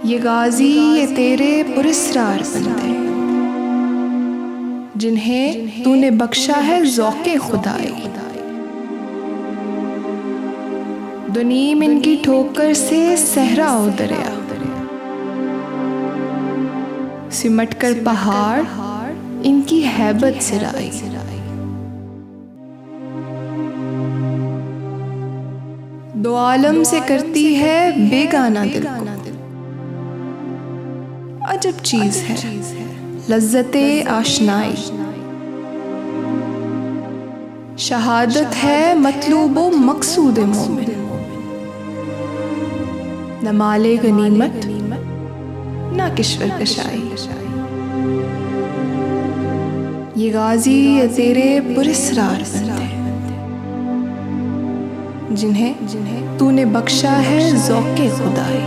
ये गाजी ये तेरे पुरस्रार बंदे, जिन्हें तूने बख्शा है ज़ौक़े खुदाई। दुनीम इनकी ठोकर से सहरा उतरया, सिमट कर पहाड़ इनकी हैबत सिराई। दो आलम से करती है बेगाना दिल को, अजब चीज है लज्जते आशनाई। शहादत है मतलूबो मकसूद मोमिन, न माले गनीमत न किश्वर कशाई। ये गाजी ये तेरे पुरस्रार बंदे, जिन्हें तूने बख्शा है ज़ौक़े खुदाई।